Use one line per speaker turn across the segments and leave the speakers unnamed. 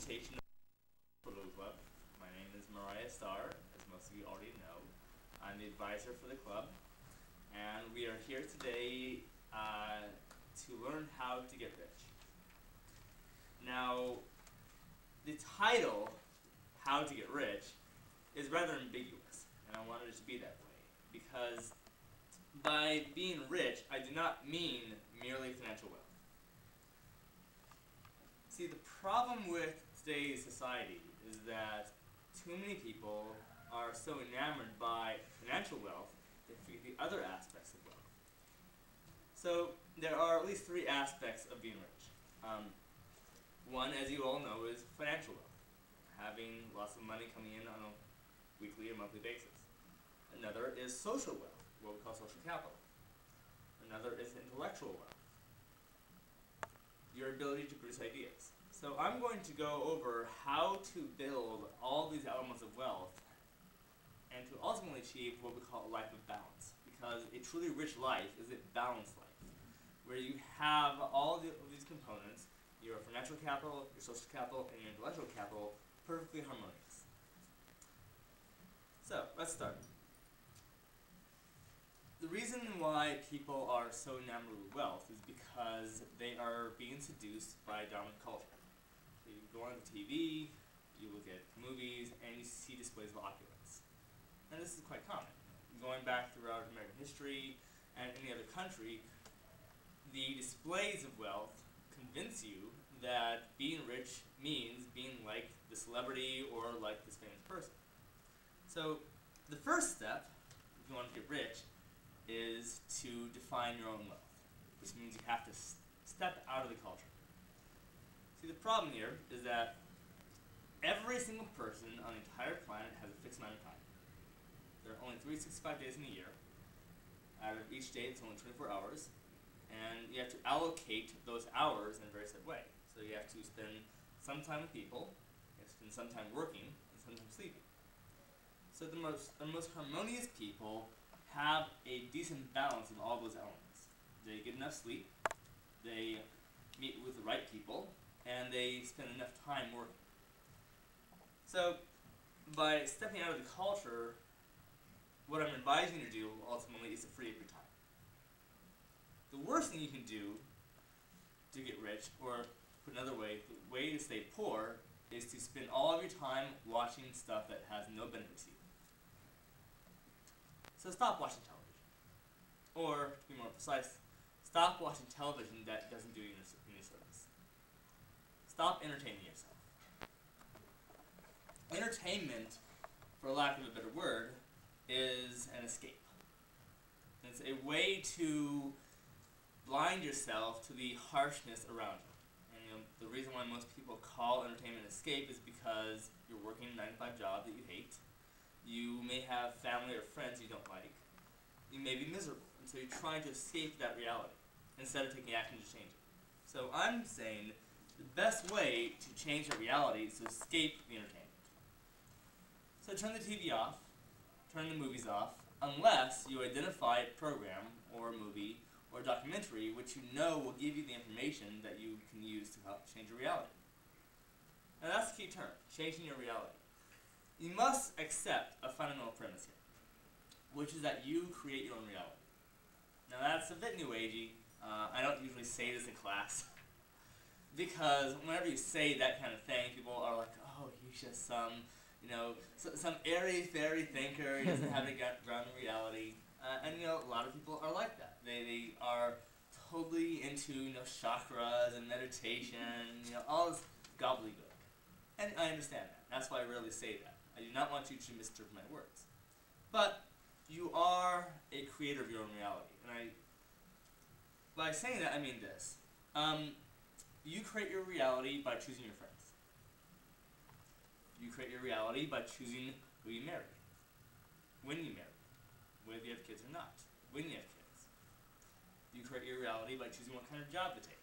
presentation of the Political Club. My name is Marriah Star, as most of you already know. I'm the advisor for the club, and we are here today to learn how to get rich. Now, the title, How to Get Rich, is rather ambiguous, and I wanted it to be that way, because by being rich, I do not mean merely financial wealth. See, the problem with today's society is that too many people are so enamored by financial wealth they forget the other aspects of wealth. So there are at least three aspects of being rich. One, as you all know, is financial wealth, having lots of money coming in on a weekly or monthly basis. Another is social wealth, what we call social capital. Another is intellectual wealth, your ability to produce ideas. So I'm going to go over how to build all these elements of wealth and to ultimately achieve what we call a life of balance. Because a truly rich life is a balanced life, where you have all of these components, your financial capital, your social capital, and your intellectual capital, perfectly harmonious. So, let's start. The reason why people are so enamored with wealth is because they are being seduced by dominant culture. So you go on the TV, you look at movies, and you see displays of opulence. And this is quite common. Going back throughout American history and any other country, the displays of wealth convince you that being rich means being like the celebrity or like this famous person. So the first step, if you want to get rich, is to define your own wealth, which means you have to step out of the culture. See, the problem here is that every single person on the entire planet has a fixed amount of time. There are only 365 days in a year. Out of each day, it's only 24 hours, and you have to allocate those hours in a very set way. So you have to spend some time with people, you have to spend some time working, and some time sleeping. So the most harmonious people have a decent balance of all those elements. They get enough sleep, they meet with the right people, and they spend enough time working. So by stepping out of the culture, what I'm advising you to do ultimately is to free up your time. The worst thing you can do to get rich, or put another way, the way to stay poor, is to spend all of your time watching stuff that has no benefit to you. So stop watching television. Or, to be more precise, stop watching television that doesn't do you any service. Stop entertaining yourself. Entertainment, for lack of a better word, is an escape. It's a way to blind yourself to the harshness around you. And the reason why most people call entertainment an escape is because you're working a 9-to-5 job that you hate. You may have family or friends you don't like. You may be miserable, and so you're trying to escape that reality instead of taking action to change it. So I'm saying the best way to change your reality is to escape the entertainment. So turn the TV off, turn the movies off, unless you identify a program or a movie or a documentary which you know will give you the information that you can use to help change your reality. Now that's the key term, changing your reality. You must accept a fundamental premise here, which is that you create your own reality. Now that's a bit new agey. I don't usually say this in class, because whenever you say that kind of thing, people are like, oh, he's just some airy-fairy thinker, he doesn't have a ground in reality. And a lot of people are like that. They are totally into chakras and meditation, all this gobbledygook. And I understand that. That's why I rarely say that. I do not want you to misinterpret my words. But you are a creator of your own reality. And by saying that, I mean this. You create your reality by choosing your friends. You create your reality by choosing who you marry, when you marry, whether you have kids or not, when you have kids. You create your reality by choosing what kind of job to take,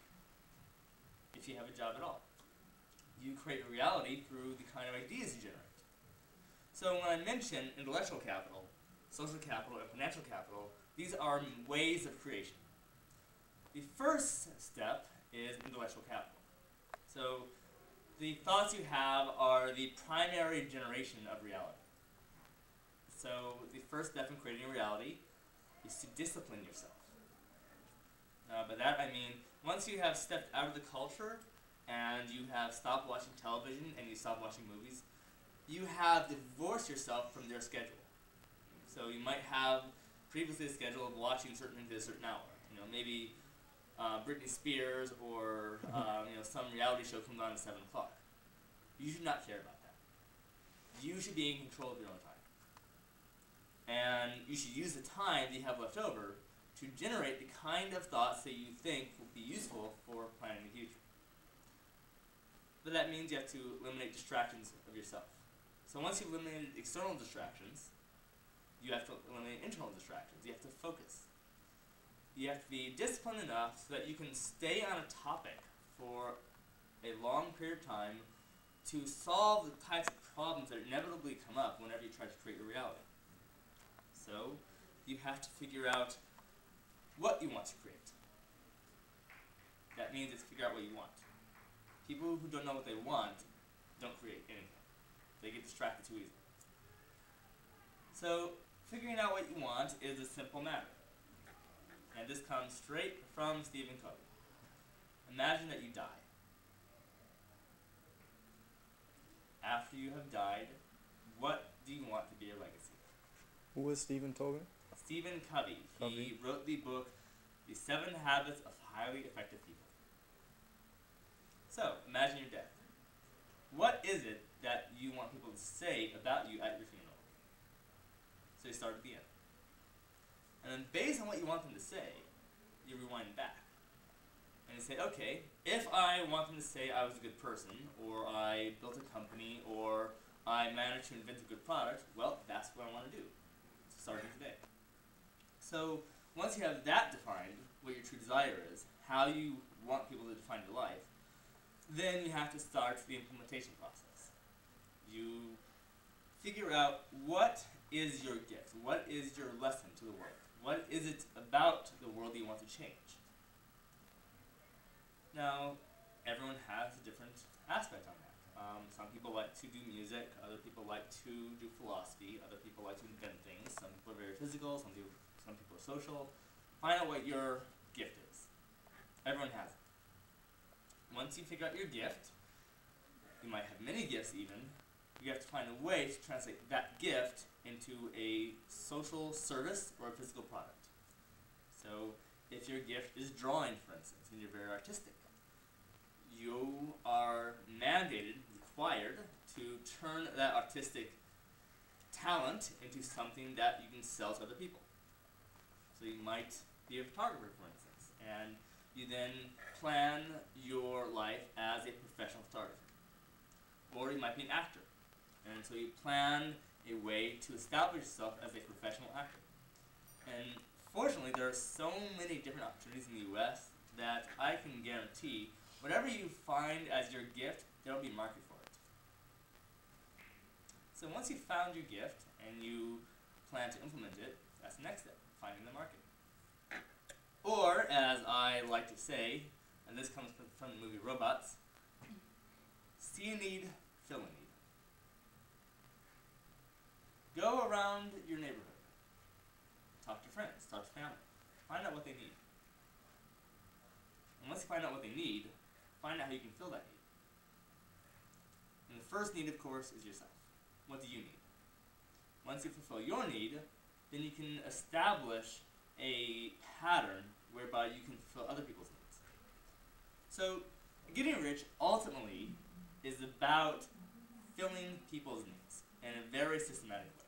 if you have a job at all. You create your reality through the kind of ideas you generate. So when I mention intellectual capital, social capital, and financial capital, these are ways of creation. The first step is intellectual capital. So the thoughts you have are the primary generation of reality. So the first step in creating a reality is to discipline yourself. By that I mean, once you have stepped out of the culture and you have stopped watching television and you stopped watching movies, you have divorced yourself from their schedule. So you might have previously a schedule of watching certain things at a certain hour. Maybe Britney Spears or some reality show comes on at 7 o'clock. You should not care about that. You should be in control of your own time. And you should use the time that you have left over to generate the kind of thoughts that you think will be useful for planning the future. But that means you have to eliminate distractions of yourself. So once you've eliminated external distractions, you have to eliminate internal distractions. You have to focus. You have to be disciplined enough so that you can stay on a topic for a long period of time to solve the types of problems that inevitably come up whenever you try to create a reality. So you have to figure out what you want to create. That means it's figure out what you want. People who don't know what they want don't create anything. They get distracted too easily. So figuring out what you want is a simple matter. And this comes straight from Stephen Covey. Imagine that you die. After you have died, what do you want to be your legacy?
Who was Stephen Covey?
Stephen Covey. He wrote the book, The 7 Habits of Highly Effective People. So, imagine your death. What is it that you want people to say about you at your funeral? So you start at the end. And then based on what you want them to say, you rewind back. And you say, okay, if I want them to say I was a good person, or I built a company, or I managed to invent a good product, well, that's what I want to do, starting today. So once you have that defined, what your true desire is, how you want people to define your life, then you have to start the implementation process. You figure out what is your gift, what is your lesson to the world, what is it about the world that you want to change. Now, everyone has a different aspect on that. Some people like to do music, other people like to do philosophy, other people like to invent things, some people are very physical, some people are social. Find out what your gift is. Everyone has it. Once you figure out your gift, you might have many gifts even, you have to find a way to translate that gift into a social service or a physical product. So, if your gift is drawing, for instance, and you're very artistic, you are mandated, required, to turn that artistic talent into something that you can sell to other people. So you might be a photographer, for instance, and you then plan your life as a professional photographer. Or you might be an actor, and so you plan a way to establish yourself as a professional actor. And fortunately, there are so many different opportunities in the US that I can guarantee whatever you find as your gift, there will be a market for it. So once you've found your gift and you plan to implement it, that's the next step, finding the market. Or, as I like to say, and this comes from the movie Robots, see a need, fill a need. Go around your neighborhood. Talk to friends, talk to family. Find out what they need. And once you find out what they need, find out how you can fill that need. And the first need, of course, is yourself. What do you need? Once you fulfill your need, then you can establish a pattern whereby you can fulfill other people's needs. So, getting rich ultimately is about filling people's needs in a very systematic way.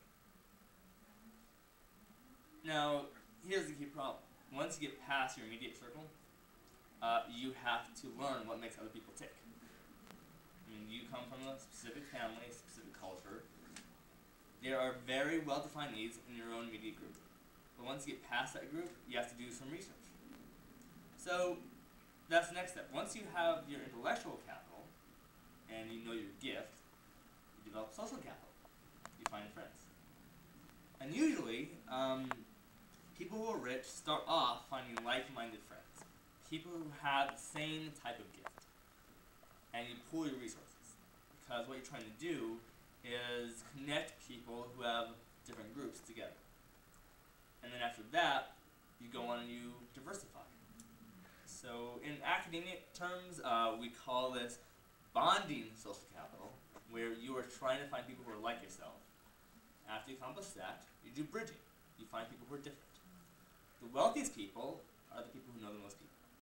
Now, here's the key problem. Once you get past your immediate circle, you have to learn what makes other people tick. I mean, you come from a specific family, a specific culture. There are very well-defined needs in your own immediate group. But once you get past that group, you have to do some research. So, that's the next step. Once you have your intellectual capital, and you know your gift, you develop social capital. You find friends. And usually, people who are rich start off finding like-minded friends. People who have the same type of gift. And you pool your resources. because what you're trying to do is connect people who have different groups together. And then after that, you go on and you diversify. So in academic terms, we call this bonding social capital, where you are trying to find people who are like yourself. After you accomplish that, you do bridging. You find people who are different. The wealthiest people are the people who know the most people.